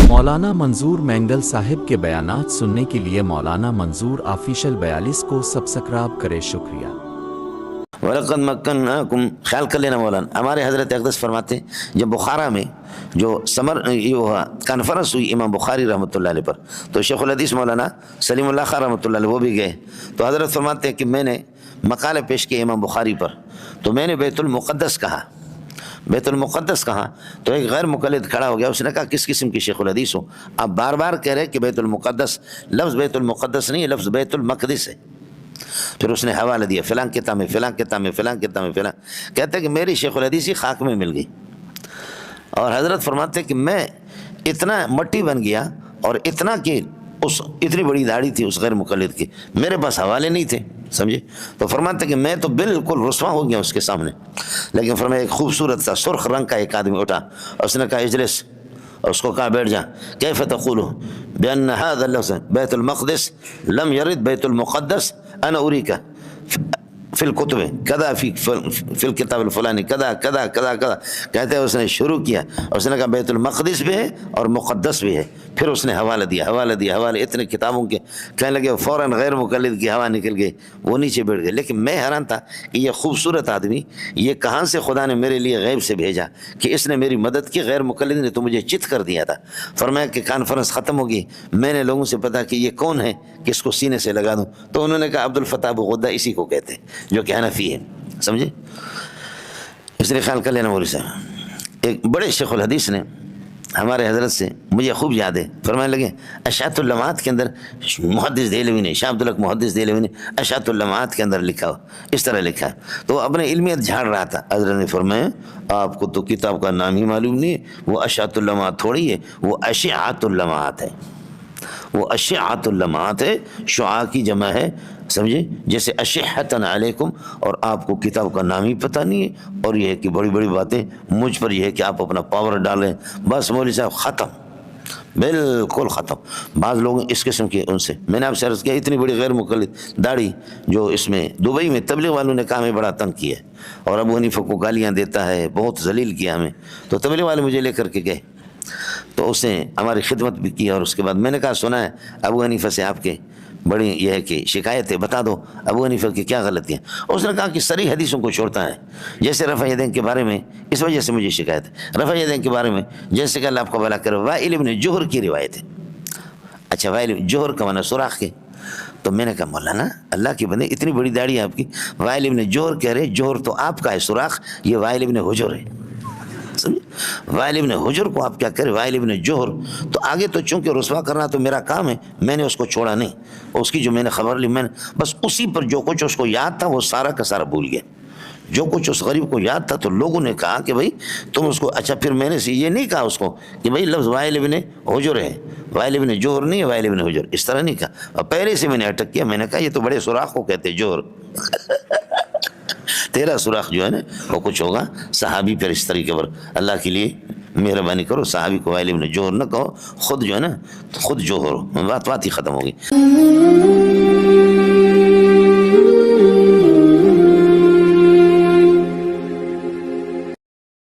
مولانا منظور مینگل صاحب کے بیانات سننے کے لیے مولانا منظور آفیشل 42 کو سبسکرائب کرے. شکریہ. وَلَقَدْ مَكَّنَّاكُمْ خیال کر لینا مولانا. ہمارے حضرت اقدس فرماتے ہیں جب بخارا میں جو کانفرنس ہوئی امام بخاری رحمۃ اللہ علیہ پر، تو شیخ الحدیث مولانا سلیم اللہ خان رحمۃ اللہ علیہ وہ بھی گئے. تو حضرت فرماتے ہیں کہ میں نے مقالہ پیش کیا امام بخاری پر، تو میں نے بیت المقدس کہا. بیت المقدس کہا تو ایک غیر مقلد کھڑا ہو گیا. اس نے کہا کس قسم کی شیخ الحدیث ہو آپ بار بار کہہ رہے کہ بیت المقدس، لفظ بیت المقدس نہیں، لفظ بیت المقدس ہے. پھر اس نے حوالہ دیا فلاں کتاب میں، فلاں کتاب میں، فلاں کتاب میں، فلاں. کہتے ہیں کہ میری شیخ الحدیثی خاک میں مل گئی. اور حضرت فرماتے ہیں کہ میں اتنا مٹی بن گیا اور اتنا کہ اتنی بڑی داڑھی تھی اس غیر مقلد کی، میرے پاس حوالے نہیں تھے. سمجھے؟ تو فرماتے ہیں کہ میں تو بالکل رسوا ہو گیا اس کے سامنے. لیکن فرمایا ایک خوبصورت سا سرخ رنگ کا ایک آدمی اٹھا اور اس نے کہا اجلس، اور اس کو کہا بیٹھ جا. کیف تقول بأن هذا اللفظ بیت المقدس لم يرد بیت المقدس انا اریک فی الکتب کذا فی الکتاب الفلانی کذا کذا کذا کذا. کہتے ہیں اس نے شروع کیا اور اس نے کہا بیت المقدس بھی ہے اور مقدس بھی ہے. پھر اس نے حوالہ دیا، حوالہ دیا، حوالے اتنے کتابوں کے. کہنے لگے فوراً غیر مقلد کی ہوا نکل گئی، وہ نیچے بیٹھ گئے. لیکن میں حیران تھا کہ یہ خوبصورت آدمی یہ کہاں سے خدا نے میرے لیے غیب سے بھیجا کہ اس نے میری مدد کی. غیر مقلد نے تو مجھے چت کر دیا تھا. فرمایا کہ کانفرنس ختم ہوگی، میں نے لوگوں سے پتا کہ یہ کون ہے کہ اس کو سینے سے لگا دوں. تو انہوں نے کہا عبد الفتاح ابو غدہ اسی کو کہتے ہیں جو کہ حنفی ہے. سمجھے؟ اس لیے خیال کر لینا مولوی صاحب. ایک بڑے شیخ الحدیث نے ہمارے حضرت سے، مجھے خوب یاد ہے، فرمانے لگے اشاعت اللمعات کے اندر محدث دہلوی نے، شاہ عبدالحق محدث دہلوی نے اشاعت اللمعات کے اندر لکھا ہو، اس طرح لکھا ہے. تو اپنے علمیت جھاڑ رہا تھا. حضرت نے فرمایا آپ کو تو کتاب کا نام ہی معلوم نہیں ہے، وہ اشاعت اللمعات تھوڑی ہے، وہ اشعات اللمعات ہے. وہ اشعات اللمعات ہے، شعاع کی جمع ہے. سمجھے؟ جیسے اشحتن علیکم، اور آپ کو کتاب کا نام ہی پتہ نہیں ہے، اور یہ ہے کہ بڑی بڑی باتیں مجھ پر یہ ہے کہ آپ اپنا پاور ڈالیں. بس مولوی صاحب ختم، بالکل ختم. بعض لوگ اس قسم کے ان سے میں نے آپ سے عرض کیا اتنی بڑی غیر مقلد داڑھی جو اس میں دبئی میں تبلیغ والوں نے کہا ہمیں بڑا تنگ کیا ہے اور ابو حنیفہ کو گالیاں دیتا ہے، بہت ذلیل کیا ہمیں. تو تبلیغ والے مجھے لے کر کے گئے تو اس نے ہماری خدمت بھی کی. اور اس کے بعد میں نے کہا سنا ہے ابو حنیفہ سے آپ کے بڑی یہ ہے کہ شکایت ہے، بتا دو ابو حنیفہ کی کیا غلطیاں. اس نے کہا کہ صریح حدیثوں کو چھوڑتا ہے، جیسے رفع یدین کے بارے میں، اس وجہ سے مجھے شکایت ہے. رفع یدین کے بارے میں جیسے کہ اللہ آپ کو بھلا کرے وائل بن جوہر کی روایت ہے. اچھا وائل جوہر کا معنی سوراخ کے. تو میں نے کہا مولانا اللہ کی بندے اتنی بڑی داڑھی ہے آپ کی، وائل بن جوہر کہہ رہے، جوہر تو آپ کا ہے، سوراخ یہ وائل بن حجر ہے. وائل ابن حجر کو آپ کیا کریں، وائل ابن جوہر. تو آگے تو چونکہ رسوا کرنا تو میرا کام ہے، میں نے اس کو چھوڑا نہیں. اس کی جو میں نے خبر لی، میں نے بس اسی پر جو کچھ اس کو یاد تھا وہ سارا کا سارا بھول گیا. جو کچھ اس غریب کو یاد تھا تو لوگوں نے کہا کہ بھائی تم اس کو. اچھا پھر میں نے یہ نہیں کہا اس کو کہ بھائی لفظ وائل ابن حجر ہے، وائل ابن جوہر نہیں ہے، وائل ابن حجر، اس طرح نہیں کہا. اور پہلے سے میں نے اٹک کیا، میں نے کہا یہ تو بڑے سوراخ کو کہتے جوہر. تیرا سوراخ جو ہے نا وہ کچھ ہوگا. صحابی پر اس طریقے پر اللہ کے لیے مہربانی کرو، صحابی کو وائل ابن جوہر نہ کہو، خود جو ہے نا خود جوہر، بات ہی ختم ہوگی.